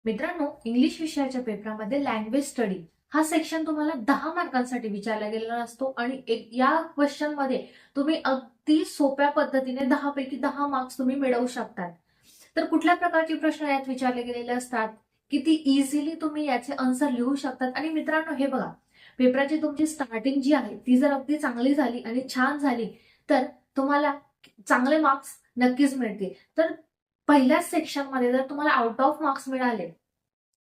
मित्रांनो, इंग्लिश विषयाच्या पेपरामध्ये language study हा सेक्शन तुम्हाला 10 मार्कांसाठी विचारला गेलेला असतो आणि या क्वेश्चन मध्ये तुम्ही अगदी सोप्या पद्धतीने 10 पैकी 10 मार्क्स तुम्ही मिळवू शकतात. तर कुठल्या प्रकारचे प्रश्न यात विचारले गेलेले असतात, किती इझिली तुम्ही याचे आन्सर लिहू शकतात. आणि मित्रांनो, हे बघा, पेपराची तुमची स्टार्टिंग जी आहे ती जर अगदी चांगली झाली आणि छान झाली तर तुम्हाला चांगले मार्क्स नक्कीच मिळतील. तर पहिल्याच सेक्शन मध्ये जर तुम्हाला आउट ऑफ मार्क्स मिळाले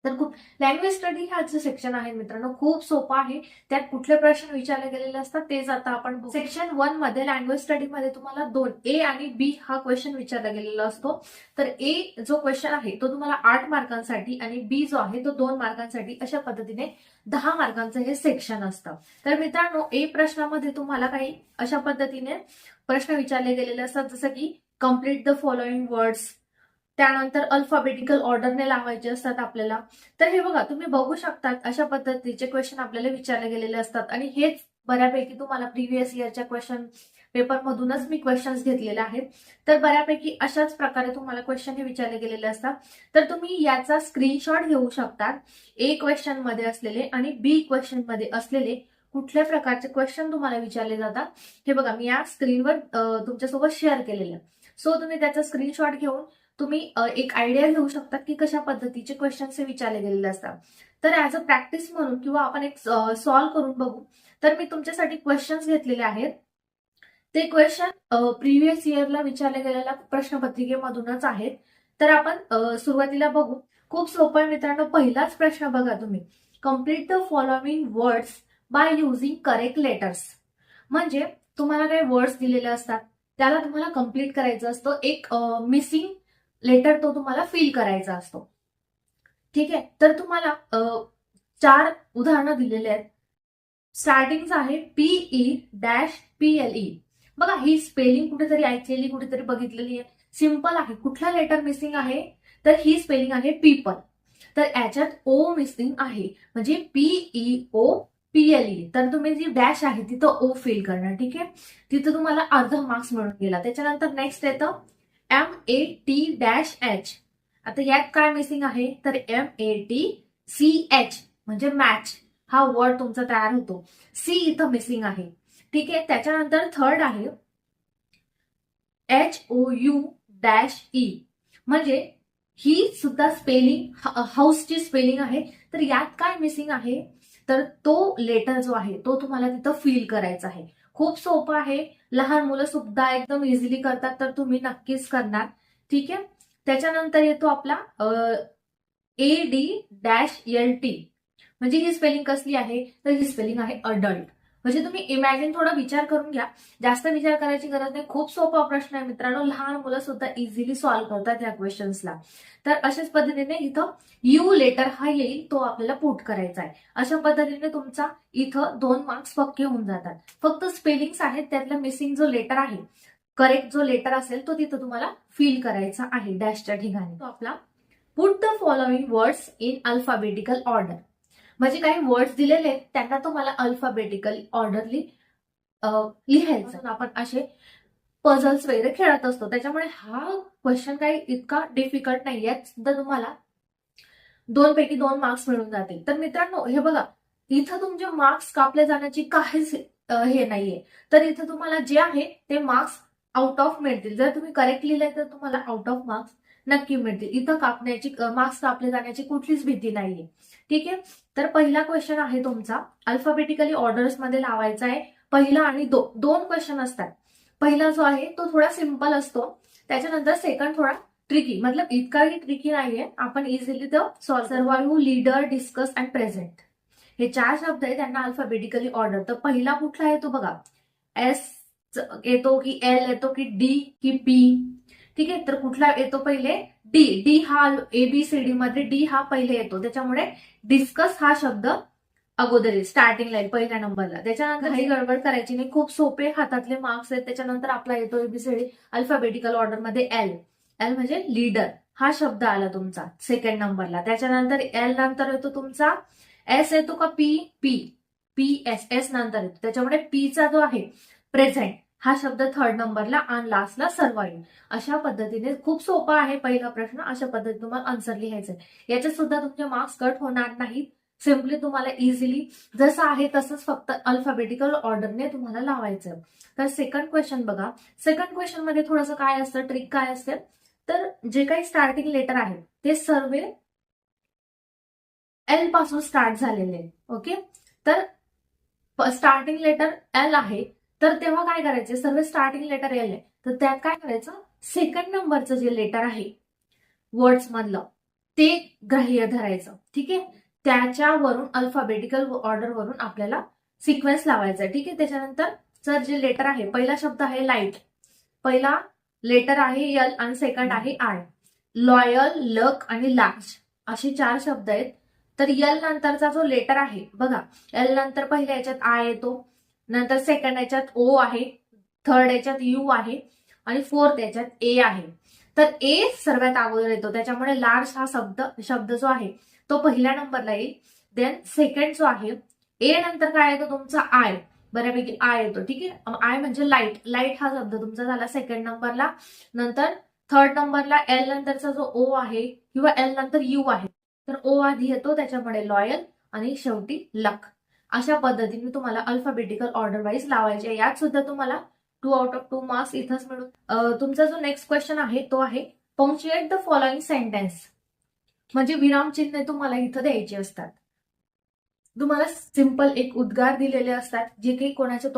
तर खूप लँग्वेज स्टडी हा जे सेक्शन आहे मित्रांनो, खूप सोपा आहे. त्यात कुठले प्रश्न विचारले गेलेले असतात तेच आता आपण बघू. सेक्शन 1 मध्ये लँग्वेज स्टडी मध्ये तुम्हाला 2 ए आणि बी हा क्वेश्चन विचारला गेलेला असतो. तर ए जो क्वेश्चन आहे तो तुम्हाला 8 मार्कांसाठी आणि बी जो आहे तो 2 मार्कांसाठी, अशा पद्धतीने 10 मार्कांचं हे सेक्शन असतं. तर मित्रांनो, ए प्रश्नामध्ये तुम्हाला काही अशा पद्धतीने प्रश्न विचारले गेलेले असतात, जसं की कम्प्लीट द फॉलोइंग वर्ड्स, त्यानंतर अल्फाबेटिकल ऑर्डरने लावायचे असतात आपल्याला. तर हे बघा, तुम्ही बघू शकतात अशा पद्धतीचे क्वेश्चन आपल्याला विचारले गेलेले असतात आणि हेच बऱ्यापैकी तुम्हाला प्रिव्हियस इयरच्या क्वेश्चन पेपर मधूनच मी क्वेश्चन्स घेतलेले आहेत. तर बऱ्यापैकी अशाच प्रकारे तुम्हाला क्वेश्चन हे विचारले गेलेले असतात. तर तुम्ही याचा स्क्रीनशॉट घेऊ शकता. ए क्वेश्चन मध्ये असलेले आणि बी क्वेश्चन मध्ये असलेले कुठल्या प्रकारचे क्वेश्चन तुम्हाला विचारले जातात हे बघा, मी या स्क्रीनवर तुमच्यासोबत शेअर केलेलं. सो तुम्ही त्याचा स्क्रीनशॉट घेऊन तुम्ही एक आयडिया घेऊ शकता की कशा पद्धतीचे क्वेश्चन्स हे विचारले गेलेले असतात. तर ऍज अ प्रॅक्टिस म्हणून किंवा आपण एक सॉल्व्ह करून बघू, तर मी तुमच्यासाठी क्वेश्चन्स घेतलेले आहेत. ते क्वेश्चन प्रिव्हियस इयरला विचारले गेलेल्या प्रश्नपत्रिकेमधूनच आहेत. तर आपण सुरुवातीला बघू. खूप सोपं आहे मित्रांनो. पहिलाच प्रश्न बघा तुम्ही, complete the following words by using correct letters. म्हणजे तुम्हाला काही वर्ड्स दिलेले असतात, त्याला तुम्हाला कम्प्लीट करायचं असतं. एक मिसिंग लेटर तो तुम्हाला फिल करायचा असतो. ठीक आहे. तर तुम्हाला 4 उदाहरणं दिलेले आहेत. स्टार्टिंग आहे PE-PLE. बघा, ही स्पेलिंग कुठेतरी ऐकलेली, कुठेतरी बघितलेली आहे. सिंपल आहे. कुठला लेटर मिसिंग आहे, तर ही स्पेलिंग आहे पीपल. तर याच्यात ओ मिसिंग आहे, म्हणजे PEOPLE. तर तुम्ही जी डॅश आहे तिथं ओ फिल करणार. ठीक आहे. तिथं तुम्हाला अर्धा मार्क्स मिळून गेला. त्याच्यानंतर नेक्स्ट येतं MAT-H. आता यात काय मिसिंग आहे, तर MATCH म्हणजे मॅच हा वर्ड तुमचा तयार होतो. सी इथं मिसिंग आहे. ठीक आहे. त्याच्यानंतर थर्ड आहे HOU-E. म्हणजे ही सुद्धा स्पेलिंग हाऊसची स्पेलिंग आहे. तर यात काय मिसिंग आहे, तर तो लेटर जो आहे तो तुम्हाला तिथं फिल करायचा आहे. खूप सोपं आहे. लहान मुलं सुद्धा एकदम इझिली करतात, तर तुम्ही नक्कीच करणार. ठीक आहे. त्याच्यानंतर येतो आपला AD-LT. म्हणजे ही स्पेलिंग कसली आहे, तर ही स्पेलिंग आहे अडल्ट. म्हणजे तुम्ही इमॅजिन, थोडा विचार करून घ्या. जास्त विचार करायची गरज नाही. खूप सोपा प्रश्न आहे मित्रांनो. लहान मुलं सुद्धा इझिली सॉल्व्ह करतात या क्वेश्चन्सला. तर अशाच पद्धतीने इथं यू लेटर हा येईल, तो आपल्याला पुट करायचा आहे. अशा पद्धतीने तुमचा इथं 2 मार्क्स पक्के होऊन जातात. फक्त स्पेलिंग्स आहेत, त्यातला मिसिंग जो लेटर आहे, करेक्ट जो लेटर असेल तो तिथं तुम्हाला फिल करायचा आहे डॅशच्या ठिकाणी. तो आपला put the following words in alphabetical order. म्हणजे काही वर्ड्स दिलेले आहेत, त्यांना तुम्हाला अल्फाबेटिकल ऑर्डरली लिहायचं. आपण असे पझल्स वगैरे खेळत असतो, त्याच्यामुळे हा क्वेश्चन काही इतका डिफिकल्ट नाही. यात सुद्धा तुम्हाला 2 पैकी 2 मार्क्स मिळून जातील. तर मित्रांनो, हे बघा, इथं तुमचे मार्क्स कापले जाण्याची काहीच हे नाहीये. तर इथं तुम्हाला जे आहे ते मार्क्स आउट ऑफ मिळतील. जर तुम्ही करेक्ट लिहिलंय तर तुम्हाला आउट ऑफ मार्क्स नक्की मिळतील. इथं मार्क्स कापले जाण्याची कुठलीच भीती नाहीये. ठीक आहे. तर पहिला क्वेश्चन आहे तुमचा, अल्फाबेटिकली ऑर्डर्स मध्ये लावायचा आहे. पहिला आणि 2 क्वेश्चन असतात. पहिला जो आहे तो थोडा सिंपल असतो, त्याच्यानंतर सेकंड थोडा ट्रिकी. मतलब इतकाही ट्रिकी नाहीये, आपण इझिली तो सर्वायव्ह, लीडर, डिस्कस अँड प्रेझेंट हे 4 शब्द आहे, त्यांना अल्फाबेटिकली ऑर्डर. तर पहिला कुठला येतो बघा, एस येतो की एल येतो की डी की पी. ठीक आहे. तर कुठला येतो पहिले, डी. डी हा ABCD मध्ये डी हा पहिले येतो, त्याच्यामुळे डिस्कस हा शब्द अगोदर स्टार्टिंग लाईन पहिल्या नंबरला. त्याच्यानंतर काही गडबड करायची नाही. खूप सोपे हातातले मार्क्स आहेत. त्याच्यानंतर आपला येतो ABCD अल्फाबेटिकल ऑर्डर मध्ये एल. एल म्हणजे लीडर हा शब्द आला तुमचा सेकंड नंबरला. त्याच्यानंतर एल नंतर येतो तुमचा एस येतो का पी. PS नंतर येतो, त्याच्यामुळे पीचा जो आहे प्रेझेंट, हा शब्द थर्ड नंबरला आणि लास्टला सर्व येईल. अशा पद्धतीने खूप सोपा आहे पहिला प्रश्न. अशा पद्धतीने तुम्हाला आन्सर लिहायचं आहे. याच्यात सुद्धा तुमचे मार्क्स कट होणार नाहीत. सिम्पली तुम्हाला इझिली जसं आहे तसंच फक्त अल्फाबेटिकल ऑर्डरने तुम्हाला लावायचं. तर सेकंड क्वेश्चन बघा. सेकंड क्वेश्चन मध्ये थोडंसं काय असतं, ट्रिक काय असते, तर जे काही स्टार्टिंग लेटर आहेत ते सर्व एल पासून स्टार्ट झालेले. ओके, तर स्टार्टिंग लेटर एल आहे, तर तेव्हा काय करायचे, सर्व स्टार्टिंग लेटर एल आहे, तर त्यात काय करायचं, सेकंड नंबरचं जे लेटर आहे वर्ड्स मधलं ते ग्राह्य धरायचं. ठीक आहे, त्याच्यावरून अल्फाबेटिकल ऑर्डरवरून आपल्याला सिक्वेन्स लावायचा. ठीक आहे, त्याच्यानंतर जर जे लेटर आहे, पहिला शब्द आहे लाईट, पहिला लेटर आहे एल आणि सेकंड आहे आय. लॉयल, लक आणि लार्ज असे 4 शब्द आहेत. तर एल नंतरचा जो लेटर आहे बघा, एल नंतर पहिल्या याच्यात आय येतो, नंतर सेकंड याच्यात ओ आहे, थर्ड याच्यात यू आहे आणि फोर्थ याच्यात ए आहे. तर ए सर्वात अगोदर येतो, त्याच्यामुळे लार्ज हा शब्द जो आहे तो पहिल्या नंबरला येईल. देन सेकंड जो आहे ए नंतर काय येतो तुमचा आय, बऱ्यापैकी आय येतो. ठीक आहे, आय म्हणजे लाईट, लाईट हा शब्द तुमचा झाला सेकंड नंबरला. नंतर थर्ड नंबरला एल नंतरचा जो ओ आहे किंवा एल नंतर यू आहे, तर ओ आधी येतो, त्याच्यामुळे लॉयल आणि शेवटी लक. अशा पद्धतीने तुम्हाला अल्फाबेटिकल ऑर्डर वाईज लावायचे. यात सुद्धा तुम्हाला 2 आउट ऑफ 2 मार्क्स इथंच मिळून. तुमचा जो नेक्स्ट क्वेश्चन आहे तो आहे पंक्च्युएट द फॉलोइंग सेंटेन्स. म्हणजे विरामचिन्ह तुम्हाला इथं द्यायची असतात. तुम्हाला सिंपल एक उद्गार दिलेले असतात, जे काही कोणाच्या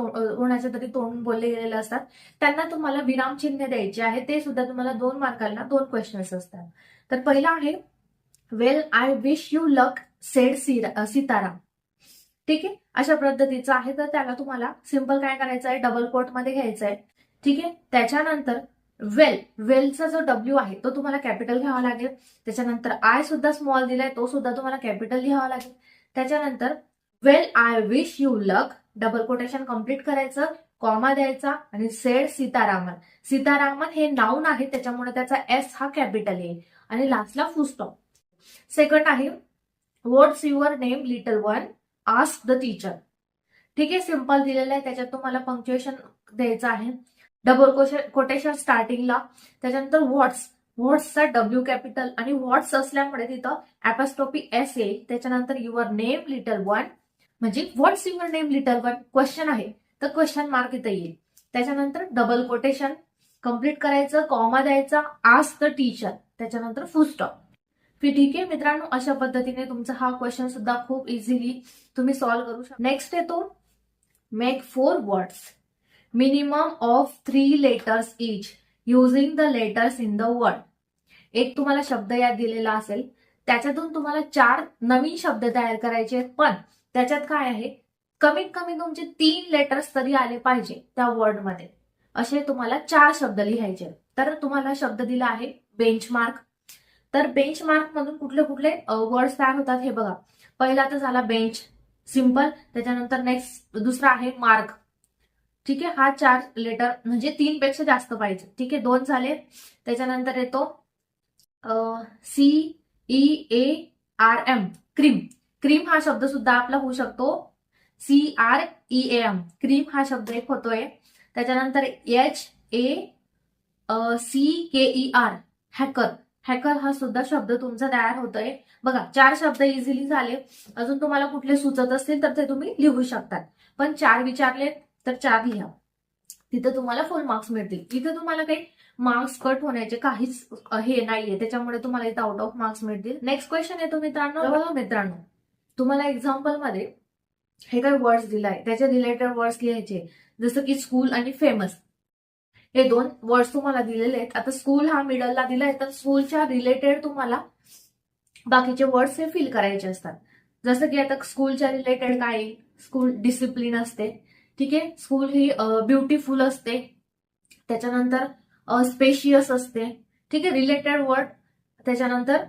तरी तोंडून बोलले गेलेले असतात, त्यांना तुम्हाला विरामचिन्ह द्यायचे आहे. ते सुद्धा तुम्हाला 2 मार्कांना 2 क्वेश्चन्स असतात. तर पहिला आहे well I wish you luck sed Sitaram. ठीक आहे, अशा पद्धतीचं आहे. तर त्याला तुम्हाला सिंपल काय करायचं आहे, डबल कोट मध्ये घ्यायचं आहे. ठीक आहे, त्याच्यानंतर वेलचा जो डब्ल्यू आहे तो तुम्हाला कॅपिटल घ्यावा लागेल. त्याच्यानंतर आय सुद्धा स्मॉल दिलाय, तो सुद्धा तुम्हाला कॅपिटल घ्यावा लागेल. त्याच्यानंतर well I wish you luck, double quotation complete करायचं, कॉमा द्यायचा आणि सेड सीतारामन. सीतारामन हे नाऊन आहे, त्याच्यामुळे त्याचा एस हा कॅपिटल येईल आणि लास्टला फुल स्टॉप. सेकंड आहे what's your name little one, ask the teacher. ठीक आहे, सिंपल दिलेलं आहे, त्याच्यात तुम्हाला पंक्च्युएशन द्यायचं आहे, डबल कोटेशन स्टार्टिंगला. त्याच्यानंतर व्हॉट्सचा डब्ल्यू कॅपिटल आणि व्हॉट्स असल्यामुळे तिथं ॲपॉस्ट्रोफी एस येईल. त्याच्यानंतर युअर नेम लिटल वन, म्हणजे what's your name little one question आहे, तर क्वेश्चन मार्क इथं येईल. त्याच्यानंतर डबल कोटेशन कम्प्लीट करायचं, कॉमा द्यायचा, आस्क द टीचर, त्याच्यानंतर फुल स्टॉप. ठीक आहे मित्रांनो, अशा पद्धतीने तुमचा हा क्वेश्चन सुद्धा खूप इझिली तुम्ही सॉल्व्ह करू शकता. नेक्स्ट येतो make 4 words minimum of 3 letters each using the letters in the word. एक तुम्हाला शब्द याद दिलेला असेल, त्याच्यातून तुम्हाला 4 नवीन शब्द तयार करायचे आहेत, पण त्याच्यात काय आहे, कमीत कमी तुमचे 3 लेटर्स तरी आले पाहिजे त्या वर्डमध्ये. असे तुम्हाला 4 शब्द लिहायचे. तर तुम्हाला शब्द दिला आहे बेंचमार्क. तर बेंचमार्क मधून कुठले कुठले वर्ड्स तयार होतात हे बघा. पहिला तर झाला बेंच, सिंपल. त्याच्यानंतर नेक्स्ट दुसरा आहे मार्क. ठीक आहे, हा 4 लेटर म्हणजे 3 पेक्षा जास्त पाहिजे. ठीक आहे, 2 झाले. त्याच्यानंतर येतो CEARM, क्रीम. क्रीम हा शब्द सुद्धा आपला होऊ शकतो CREAM, क्रीम हा शब्द एक होतोय. त्याच्यानंतर HACKER, हॅकर. हॅकर हा सुद्धा शब्द तुमचा तयार होतोय. बघा, 4 शब्द इझिली झाले. अजून तुम्हाला कुठले सुचत असतील तर ते तुम्ही लिहू शकतात, पण 4 विचारले तर 4 लिहा, तिथे तुम्हाला फुल मार्क्स मिळतील. इथे तुम्हाला काही मार्क्स कट होण्याचे काहीच हे नाहीये, त्याच्यामुळे तुम्हाला इथे आउट ऑफ मार्क्स मिळतील. नेक्स्ट क्वेश्चन येतो मित्रांनो, तुम्हाला एक्झाम्पल मध्ये हे काही वर्ड्स दिलाय, त्याचे रिलेटेड वर्ड्स लिहायचे. जसं की स्कूल आणि फेमस, हे 2 वर्ड्स तुम्हाला दिलेले आहेत. आता स्कूल हा मिडलला दिलाय, तर स्कूलच्या रिलेटेड तुम्हाला बाकीचे वर्ड्स हे फिल करायचे असतात. जसं की आता स्कूलच्या रिलेटेड काय, स्कूल डिसिप्लिन असते. ठीक आहे, स्कूल ही ब्युटिफुल असते. त्याच्यानंतर स्पेशियस असते. ठीक आहे, रिलेटेड वर्ड. त्याच्यानंतर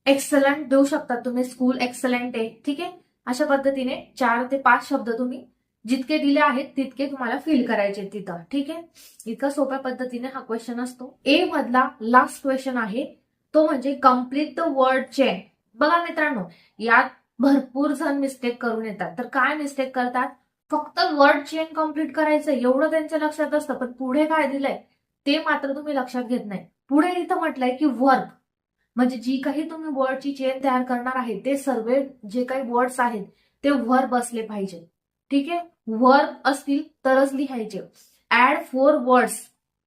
एक्सलंट देऊ शकता तुम्ही, स्कूल एक्सलंट आहे. ठीक आहे, अशा पद्धतीने 4 ते 5 शब्द तुम्ही जितके दिले आहेत तितके तुम्हाला फिल करायचे तिथं. ठीक आहे, इतका सोप्या पद्धतीने हा क्वेश्चन असतो. ए मधला लास्ट क्वेश्चन आहे तो म्हणजे कम्प्लीट द वर्ड चेन. बघा मित्रांनो, यात भरपूर जण मिस्टेक करून येतात. तर काय मिस्टेक करतात, फक्त वर्ड चेन कम्प्लीट करायचं एवढं त्यांच्या लक्षात असतं, पण पुढे काय दिलंय ते मात्र तुम्ही लक्षात घेत नाही. पुढे इथं म्हटलंय की वर्ब, म्हणजे जी काही तुम्ही वर्डची चेन तयार करणार आहे ते सर्व जे काही वर्ड्स आहेत ते वर्ब असले पाहिजे. ठीक आहे, वर्ब असतील तरच लिहायचे. Add 4 words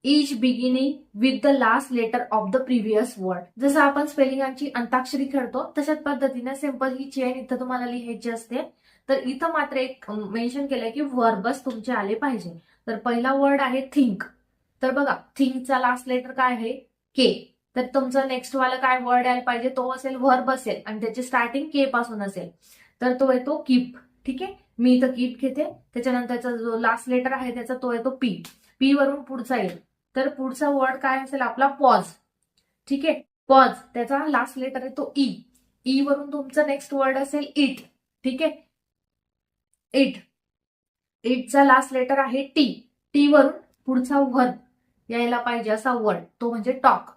each beginning with the last letter of the previous word. जसं आपण स्पेलिंगांची अंताक्षरी खेळतो तशाच पद्धतीने सिंपल ही चेन इथं तुम्हाला लिहायची असते. तर इथं मात्र एक मेन्शन केलंय की वर्बच तुमचे आले पाहिजे. तर पहिला वर्ड आहे थिंक. तर बघा थिंकचा लास्ट लेटर काय आहे? के. तर तुमचं नेक्स्ट वाला काय वर्ड यायला पाहिजे? तो असेल वर्ब असेल आणि त्याची स्टार्टिंग के पासून असेल. तर तो येतो कीप. ठीक आहे, मी इथं कीप घेते. त्याच्यानंतरचा जो लास्ट लेटर आहे त्याचा तो येतो पी. पी वरून पुढचा येईल. तर पुढचा वर्ड काय असेल आपला? पॉज. ठीक आहे, पॉज. त्याचा लास्ट लेटर आहे तो ई. ई वरून तुमचा नेक्स्ट वर्ड असेल इट. ठीक आहे, इट. इटचा लास्ट लेटर आहे टी. टी वरून पुढचा वर्ब यायला पाहिजे असा वर्ड, तो म्हणजे टॉक.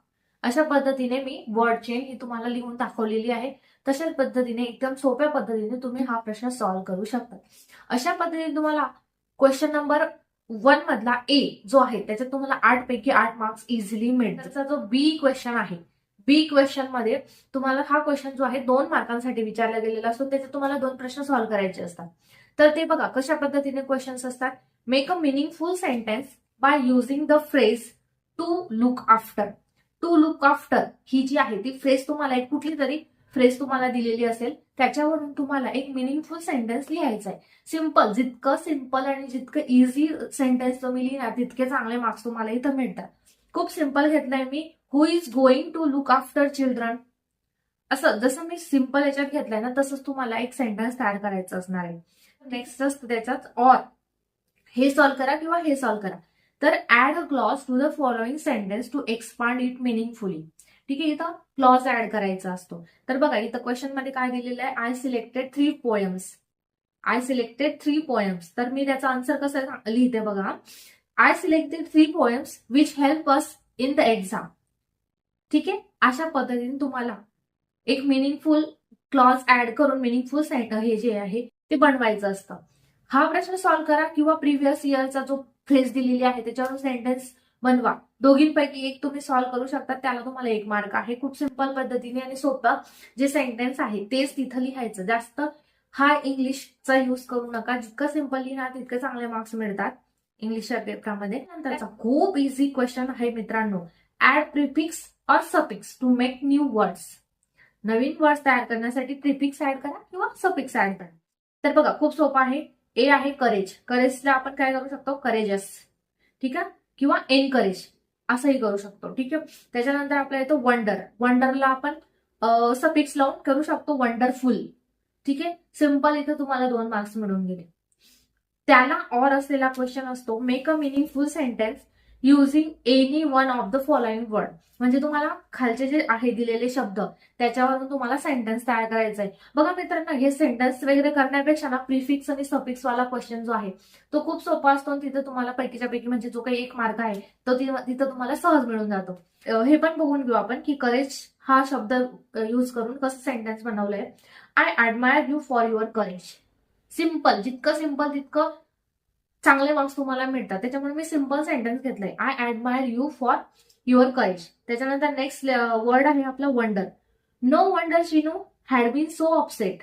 अशा पद्धतीने मी वर्ड चेन ही तुम्हाला लिहून दाखवलेली आहे. तशाच पद्धतीने एकदम सोप्या पद्धतीने तुम्ही हा प्रश्न सॉल्व्ह करू शकता. अशा पद्धतीने तुम्हाला क्वेश्चन नंबर 1 मधला ए जो आहे त्याच्यात तुम्हाला 8 पैकी 8 मार्क्स इझिली मिळतात. त्याचा जो बी क्वेश्चन आहे, बी क्वेश्चन मध्ये तुम्हाला हा क्वेश्चन जो आहे 2 मार्कांसाठी विचारला गेलेला असतो. त्याच्यात तुम्हाला 2 प्रश्न सॉल्व्ह करायचे असतात. तर ते बघा कशा पद्धतीने क्वेश्चन्स असतात. Make a meaningful sentence by using the phrase to look after. To look after ही जी आहे ती फ्रेज तुम्हाला एक कुठली तरी फ्रेज तुम्हाला दिलेली असेल, त्याच्यावरून तुम्हाला एक मिनिंगफुल सेंटेन्स लिहायचा आहे. सिंपल, जितकं सिंपल आणि जितकं इझी सेंटेन्स तुम्ही लिहिणार तितके चांगले मार्क्स तुम्हाला इथं मिळतात. खूप सिंपल घेतलंय मी. Who is going to look after children. असं जसं मी सिंपल याच्यात घेतलंय ना तसंच तुम्हाला एक सेंटेन्स तयार करायचं असणार आहे. नेक्स्ट असतं त्याच्यात ऑर. हे सॉल्व्ह करा किंवा हे सॉल्व्ह करा. तर add a clause to the following sentence to expand it meaningfully. ठीक आहे, इथं क्लॉज ऍड करायचा असतो. तर बघा इथं क्वेश्चन मध्ये काय दिलेलं आहे? I selected 3 poems. I selected 3 poems. तर मी त्याचा आन्सर कसं लिहिते बघा. I selected 3 poems which help us in the exam. ठीक आहे, अशा पद्धतीने तुम्हाला एक मिनिंगफुल क्लॉज ऍड करून मिनिंगफुल हे जे आहे ते बनवायचं असतं. हा प्रश्न सॉल्व्ह करा किंवा प्रिव्हियस इयरचा जो फ्रेज दिलेली आहे त्याच्यावरून सेंटेन्स बनवा. दोघींपैकी एक तुम्ही सॉल्व्ह करू शकता, त्याला तुम्हाला 1 मार्क आहे. खूप सिंपल पद्धतीने आणि सोपं जे सेंटेन्स आहे तेच तिथं लिहायचं. जास्त हाय इंग्लिशचा यूज करू नका. जितकं सिंपल लिहिणार तितके चांगले मार्क्स मिळतात इंग्लिशच्या पेपरामध्ये. नंतरचा खूप इझी क्वेश्चन आहे मित्रांनो. ऍड प्रिफिक्स और suffix to make new words. नवीन वर्ड्स तयार करण्यासाठी प्रिफिक्स ऍड करा किंवा सफिक्स ऍड करा. तर बघा खूप सोपं आहे. ए आहे करेज. करेजला आपण काय करू शकतो? करेजस. ठीक आहे, किंवा एनकरेज असंही करू शकतो. ठीक आहे, त्याच्यानंतर आपला येतो वंडर. वंडरला आपण सफिक्स लावून करू शकतो वंडरफुल. ठीक आहे, सिंपल. इथं तुम्हाला 2 मार्क्स मिळून गेले. त्याला ऑर असलेला क्वेश्चन असतो make a meaningful sentence using any one of the following word. म्हणजे तुम्हाला खालचे जे आहे दिलेले शब्द त्याच्यावरून तुम्हाला सेंटेन्स तयार करायचा आहे. बघा मित्रांनो, हे सेंटेन्स वगैरे करण्यापेक्षा ना प्रिफिक्स आणि सफिक्स वाला क्वेश्चन जो आहे तो खूप सोपा असतो आणि तिथं तुम्हाला पैकीच्या पैकी म्हणजे जो काही 1 मार्क आहे तो तिथं तुम्हाला सहज मिळून जातो. हे पण बघून घेऊ आपण की करेज हा शब्द यूज करून कसं सेंटेन्स बनवलंय. I admire you for your courage. Simple, जितकं सिंपल तितकं चांगले मार्क्स तुम्हाला मिळतात. त्याच्यामुळे मी सिंपल सेंटेन्स घेतलंय. I admire you for your courage. त्याच्यानंतर नेक्स्ट वर्ड आहे आपला wonder. No wonder Chinu had been so upset.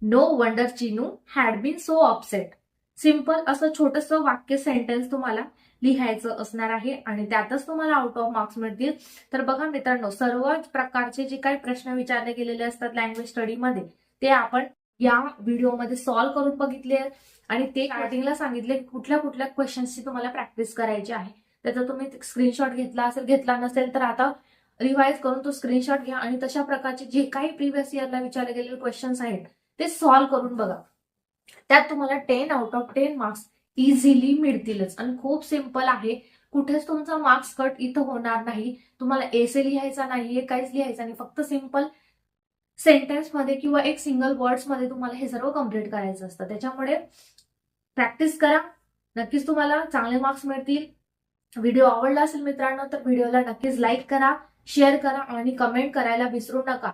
No wonder Chinu had been so upset. Simple असं छोटंसं वाक्य सेंटेन्स तुम्हाला लिहायचं असणार आहे आणि त्यातच तुम्हाला आउट ऑफ मार्क्स मिळतील. तर बघा मित्रांनो, सर्व प्रकारचे जे काही प्रश्न विचारले गेलेले असतात लँग्वेज स्टडीमध्ये ते आपण या व्हिडिओमध्ये सॉल्व्ह करून बघितले आणि ते स्टार्टिंगला सांगितले कुठल्या कुठल्या क्वेश्चन्सची तुम्हाला प्रॅक्टिस करायची आहे. त्याचा तुम्ही स्क्रीनशॉट घेतला असेल, घेतला नसेल तर आता रिवाइज करून तो स्क्रीनशॉट घ्या आणि तशा प्रकारचे जे काही प्रिव्हियस इयरला विचारले गेलेले क्वेश्चन्स आहेत ते सॉल्व्ह करून बघा. त्यात तुम्हाला 10 आउट ऑफ 10 मार्क्स इझिली मिळतीलच आणि खूप सिंपल आहे. कुठेच तुमचा मार्क्स कट इथं होणार नाही. तुम्हाला एसे लिहायचा नाहीये, काहीच लिहायचं नाही. फक्त सिंपल सेंटेन्स मध्ये किंवा एक सिंगल वर्ड्स मध्ये तुम्हाला हे सर्व कम्प्लीट करायचं असतं. त्याच्यामुळे प्रॅक्टिस करा, नक्कीच तुम्हाला चांगले मार्क्स मिळतील. व्हिडिओ आवडला असेल मित्रांनो तर व्हिडिओला नक्कीच लाईक करा, शेअर करा आणि कमेंट करायला विसरू नका.